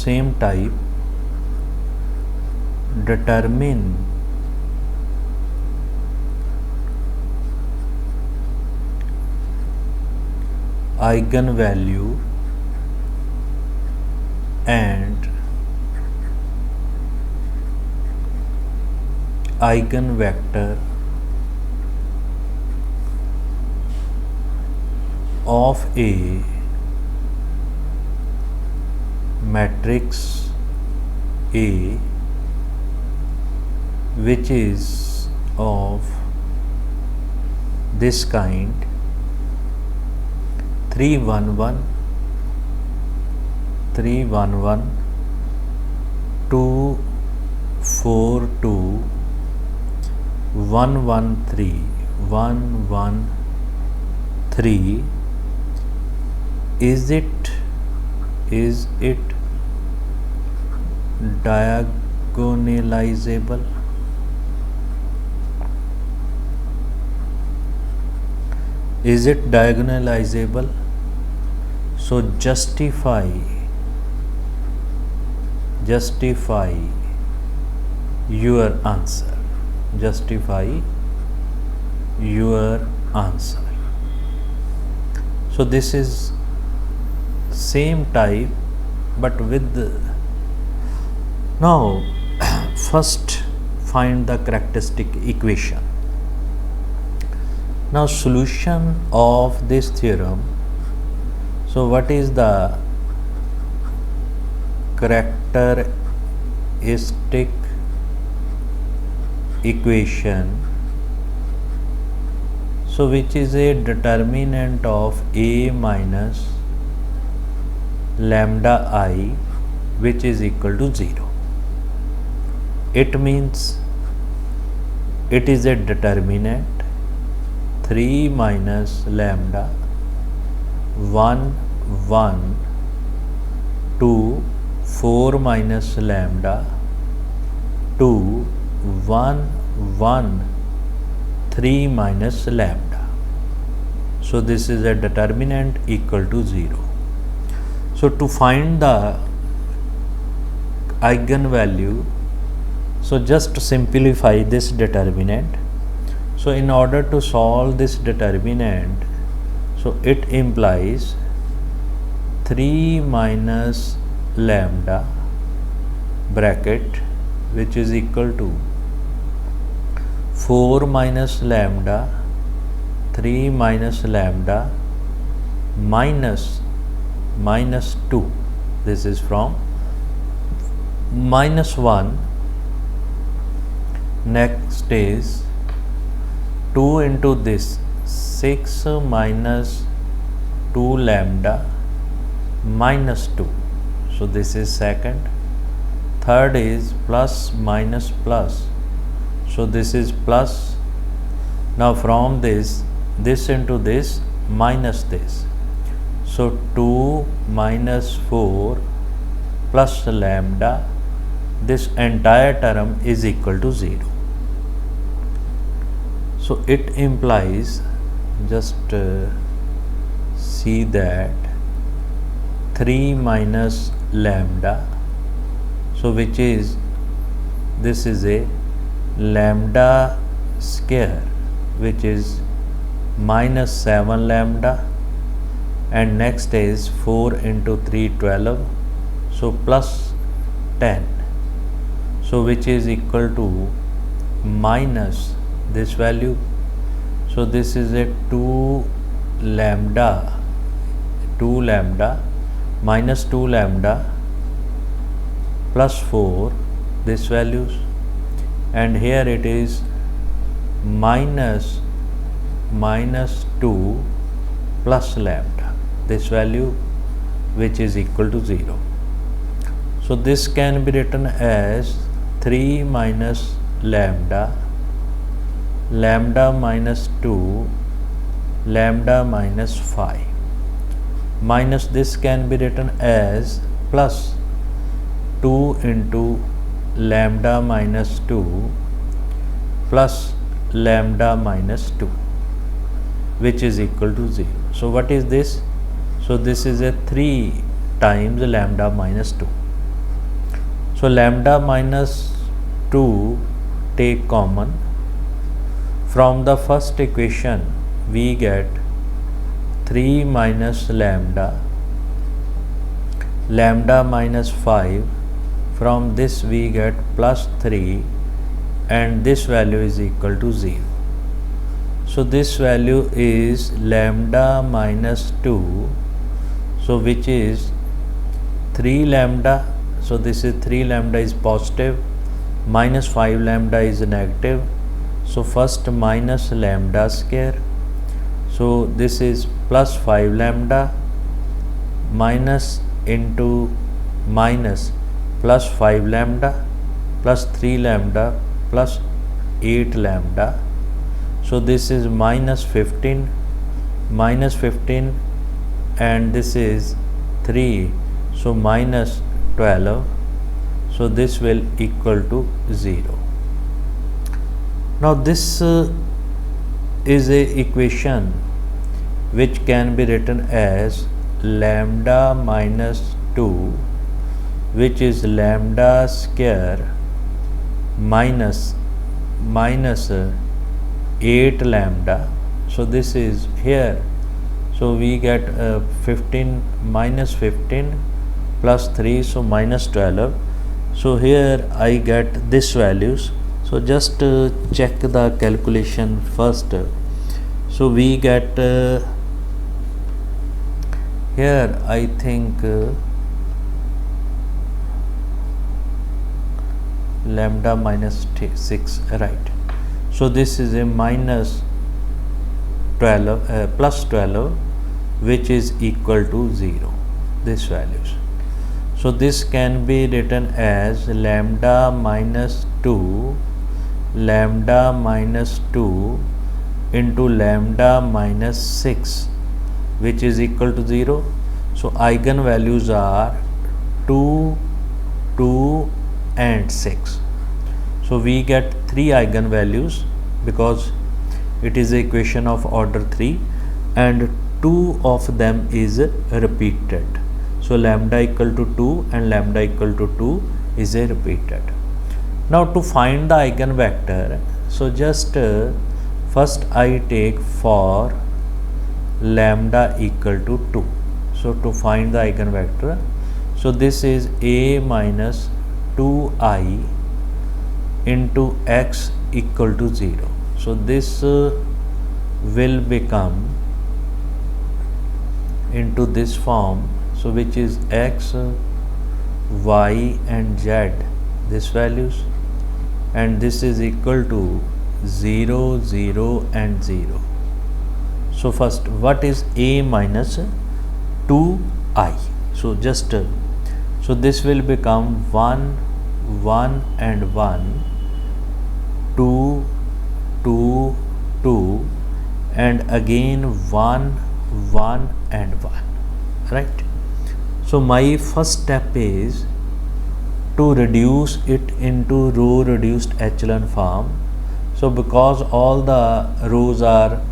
same type, determine eigenvalue and eigenvector of a matrix A which is of this kind: 3 1 1 3 1 1 2 4 2 1 1 3 1 1 3. Is it diagonalizable? Is it diagonalizable? So justify your answer. Justify your answer. So this is same type but with now first find the characteristic equation. Now solution of this theorem. So what is the characteristic equation? So which is a determinant of A minus lambda I which is equal to 0. It means it is a determinant 3 minus lambda 1 1 2 4 minus lambda 2 1 1 3 minus lambda. So this is a determinant equal to 0. So to find the eigenvalue, so just simplify this determinant. So in order to solve this determinant, so it implies 3 minus lambda bracket which is equal to 4 minus lambda 3 minus lambda minus 2. This is from minus 1. Next is 2 into this 6 minus 2 lambda minus 2. So this is second. Third is plus minus plus. So this is plus. Now from this into this minus this. So 2 minus 4 plus lambda, this entire term is equal to 0. So it implies, just see that 3 minus lambda, so which is, this is a lambda square which is minus 7 lambda, and next is 4 into 3 12, so plus 10, so which is equal to minus this value. So this is a 2 lambda minus 2 lambda plus 4, this values, and here it is minus 2 plus lambda, this value, which is equal to 0. So this can be written as 3 minus lambda minus 2 lambda minus 5 minus this can be written as plus 2 into lambda minus 2 plus lambda minus 2, which is equal to 0. So what is this? So this is a 3 times lambda minus 2. So lambda minus 2 take common. From the first equation we get 3 minus lambda minus 5. From this we get plus 3 and this value is equal to 0. So this value is lambda minus 2, so which is 3 lambda, so this is 3 lambda is positive, minus 5 lambda is negative. So first minus lambda square, so this is plus 5 lambda minus into minus plus 5 lambda plus 3 lambda plus 8 lambda. So this is minus 15 and this is 3, so minus 12, so this will equal to 0. Now this is a equation which can be written as lambda minus 2, which is lambda square minus 8 lambda. So this is here, so we get 15 minus 15 plus 3, so minus 12. So here I get this values, so just check the calculation first. So we get here I think lambda minus 6, right. So this is a minus 12 plus 12, which is equal to 0, this values. So this can be written as lambda minus 2 into lambda minus 6, which is equal to 0. So eigenvalues are 2, 2 and 6. So we get 3 eigenvalues because it is an equation of order 3 and 2 of them is repeated. So lambda equal to 2 and lambda equal to 2 is a repeated. Now to find the eigenvector, so just first I take for lambda equal to 2. So to find the eigenvector, so this is a minus 2i into x equal to 0. So this will become into this form, so which is x, y and z, this values, and this is equal to 0, 0 and 0. So first, what is a minus 2i? So just so this will become 1, 1 and 1, 2, 2, 2 and again 1, 1 and 1, right. So my first step is to reduce it into row reduced echelon form. So because all the rows are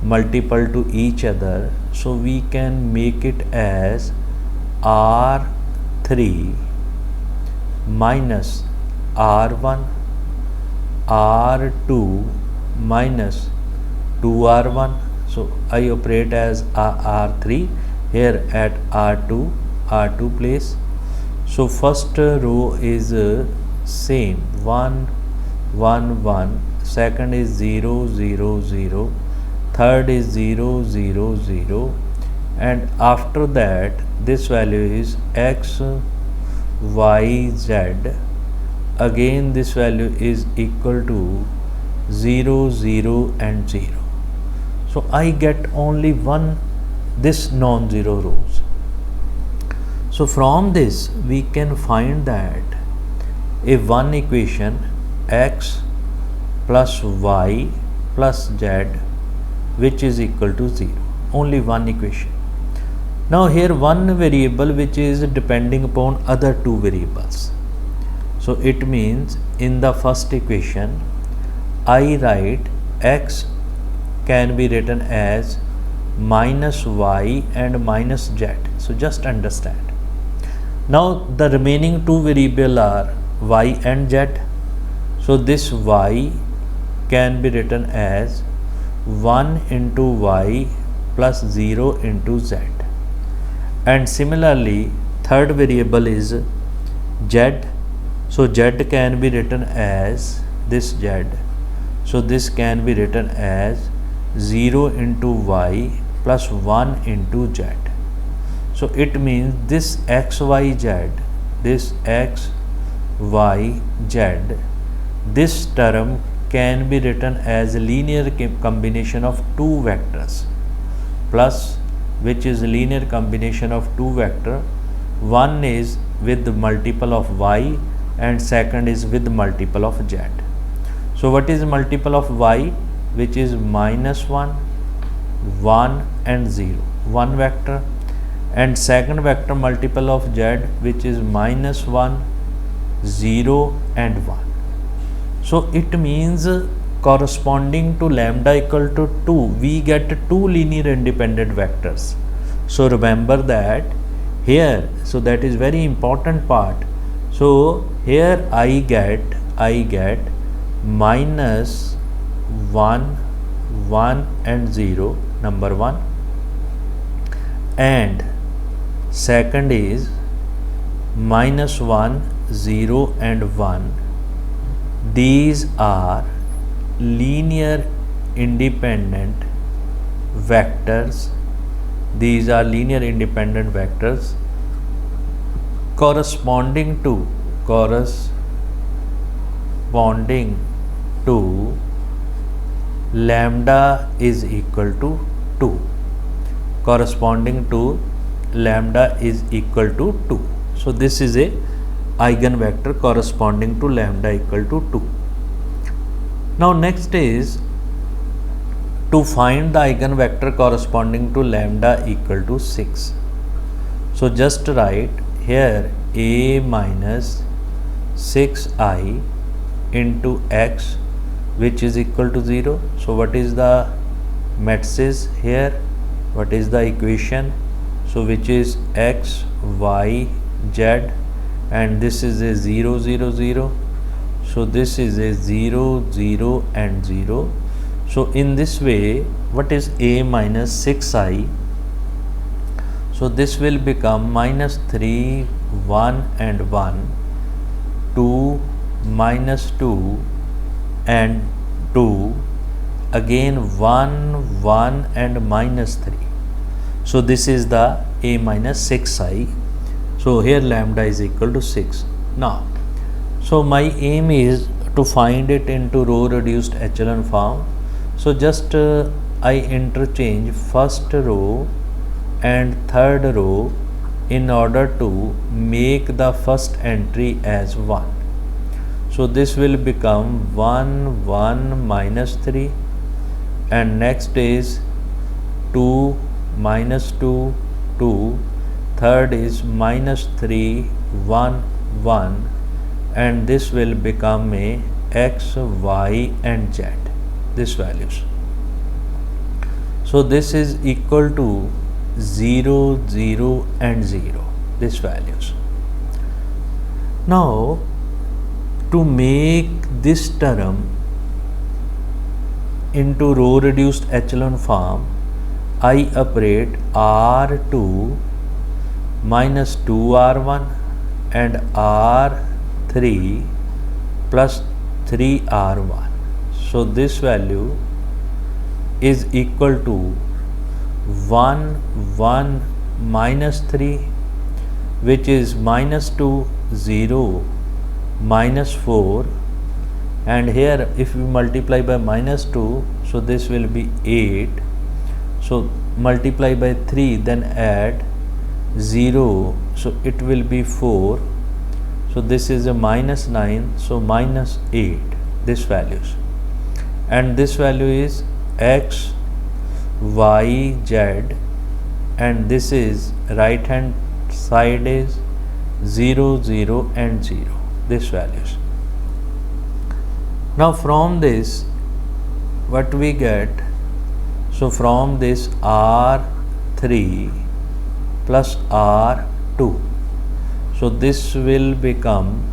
multiple to each other, so we can make it as R3 minus R1, R2 minus 2R1. So I operate as R3 here at R2 place. So first row is same 1, 1, 1, second is 0, 0, 0, third is 0, 0, 0, and after that this value is x, y, z. Again this value is equal to 0, 0 and 0. So I get only one this non-zero rows. So from this we can find that if one equation x plus y plus z which is equal to 0, only one equation. Now here one variable which is depending upon other two variables. So it means in the first equation I write x can be written as minus y and minus z. So just understand. Now the remaining two variables are y and z. So this y can be written as 1 into y plus 0 into z. And similarly, third variable is z. So z can be written as this z. So this can be written as 0 into y plus 1 into z. So it means this x, y, z, this x, y, z, this term can be written as a linear combination of two vectors plus, which is a linear combination of two vector. One is with the multiple of y and second is with the multiple of z. So what is multiple of y? Which is minus 1, 1 and 0, one vector, and second vector multiple of z, which is minus 1, 0 and 1. So it means corresponding to lambda equal to 2, we get two linear independent vectors. So remember that here, so that is very important part. So here I get minus 1, 1 and 0, number 1, and second is minus 1, 0 and 1. These are linear independent vectors. These are linear independent vectors corresponding to lambda is equal to 2. Corresponding to lambda is equal to 2. So this is a eigenvector corresponding to lambda equal to 2. Now next is to find the eigenvector corresponding to lambda equal to 6. So just write here a minus 6i into x, which is equal to 0. So what is the matrices here? What is the equation? So which is x, y, z, and this is a 0, 0, 0. So this is a 0, 0 and 0. So in this way, what is a minus 6i? So this will become minus 3, 1 and 1, 2, minus 2 and 2, again 1, 1 and minus 3. So this is the a minus 6i. So here lambda is equal to 6. Now, so my aim is to find it into row reduced echelon form. So just I interchange first row and third row in order to make the first entry as 1. So this will become 1, 1 minus 3, and next is 2 minus 2, 2, third is minus 3, 1, 1, and this will become a x, y and z, this values. So this is equal to 0, 0 and 0, this values. Now to make this term into row reduced echelon form, I operate R2 minus 2R1 and R3 plus 3R1. So this value is equal to 1, 1 minus 3, which is minus 2, 0, minus 4, and here if we multiply by minus 2, so this will be 8. So multiply by 3, then add 0, so it will be 4. So this is a minus 9, so minus 8, this values, and this value is x, y, z, and this is right hand side is 0, 0 and 0, this values. Now from this what we get, so from this R3 plus R2, so this will become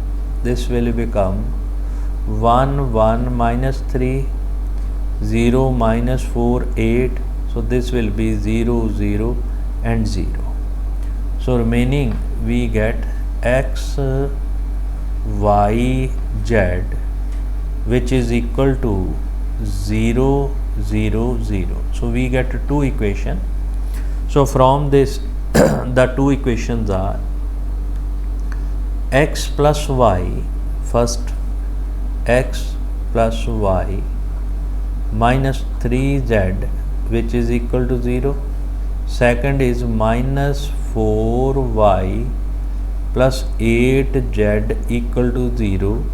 this will become 1 1 minus 3, 0 minus 4 8, so this will be 0 0 and 0. So remaining we get x y z, which is equal to 0 0 0. So we get two equations. So from this the two equations are x plus y, first x plus y minus 3z, which is equal to 0. Second is minus 4y plus 8z equal to 0.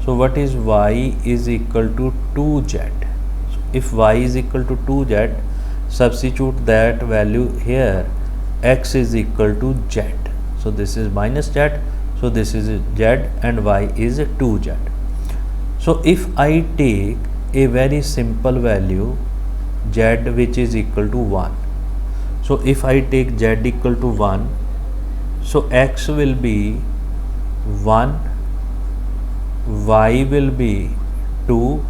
So what is y is equal to 2z. So if y is equal to 2z, substitute that value here, x is equal to z. So this is minus z, so this is z and y is 2z. So if I take a very simple value z which is equal to 1, so if I take z equal to 1, so x will be 1, y will be 2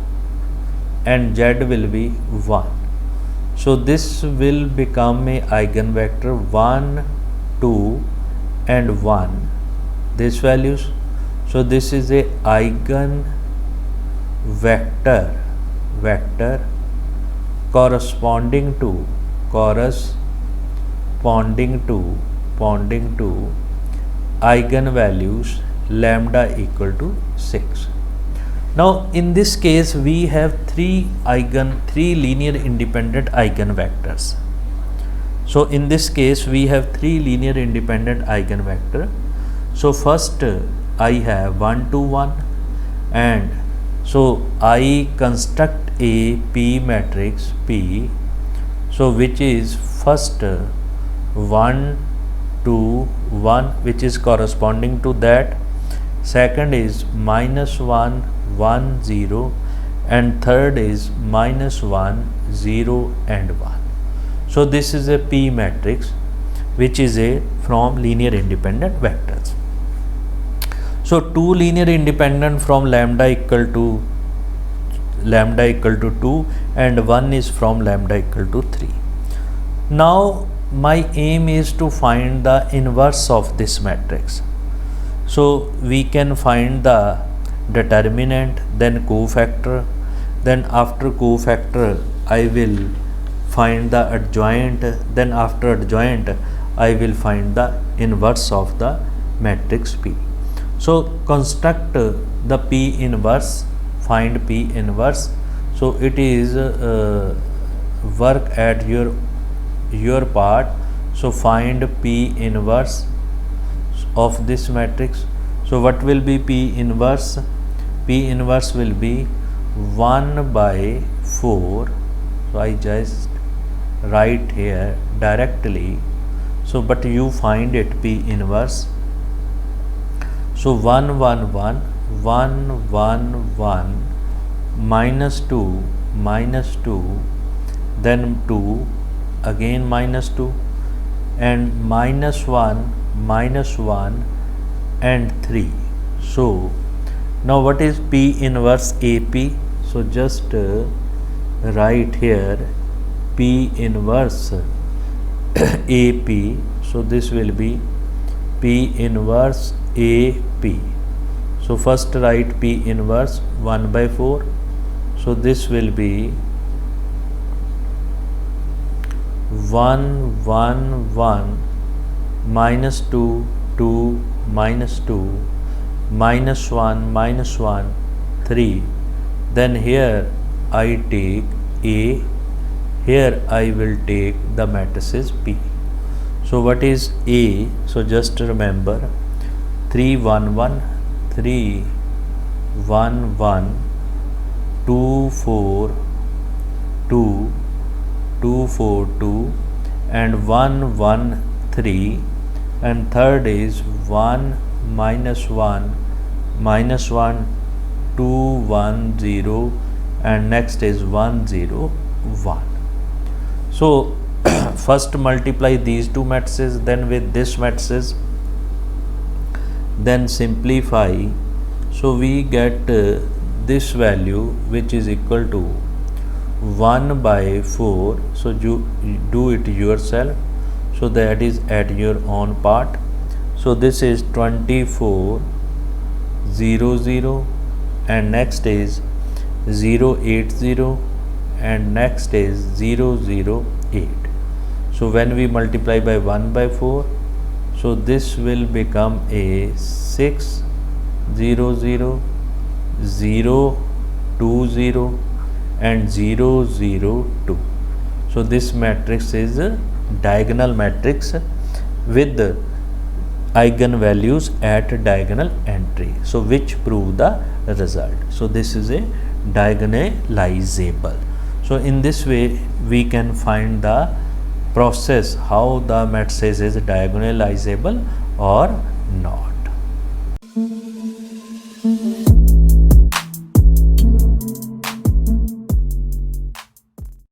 and z will be 1. So this will become a eigenvector 1, 2 and 1, these values. So this is a eigenvector corresponding to eigenvalues lambda equal to 6. Now in this case we have three linear independent eigenvectors. So in this case we have three linear independent eigenvector. So first I have 1 2 1, and so I construct a P matrix P, so which is first 1 2 1, which is corresponding to that. Second is minus 1 1 0, and third is minus 1 0 and 1. So this is a P matrix which is a from linear independent vectors. So two linear independent from lambda equal to 2 and one is from lambda equal to 3. Now my aim is to find the inverse of this matrix. So we can find the determinant, then cofactor, then after cofactor I will find the adjoint, then after adjoint I will find the inverse of the matrix P. So construct the P inverse, find P inverse. So it is work at your part. So find P inverse of this matrix. So what will be P inverse? P inverse will be 1 by 4. So I just write here directly. So but you find it P inverse. So 1 1 1 1 1 1 minus 2 then 2 again minus 2 and minus 1 and 3. So now what is P inverse AP? So just write here P inverse AP. So this will be P inverse AP. So first write P inverse 1 by 4. So this will be 1 1 1 minus 2 2 minus 2 minus 1 3. Then here I take A, here I will take the matrices P. So what is A? So just remember 3 1 1 3 1 1 2 4 2 2 4 2 and 1 1 3, and third is 1 minus 1 2 1 0 and next is 1 0 1. So first multiply these two matrices, then with this matrices, then simplify So we get this value which is equal to 1 by 4. So you do it yourself, so that is at your own part. So this is 2400, and next is 080, and next is 008. So when we multiply by 1 by 4, so this will become a 600, 020, and 002. So this matrix is a diagonal matrix with the eigenvalues at diagonal entry, so which prove the result. So this is a diagonalizable. So in this way we can find the process how the matrix is diagonalizable or not.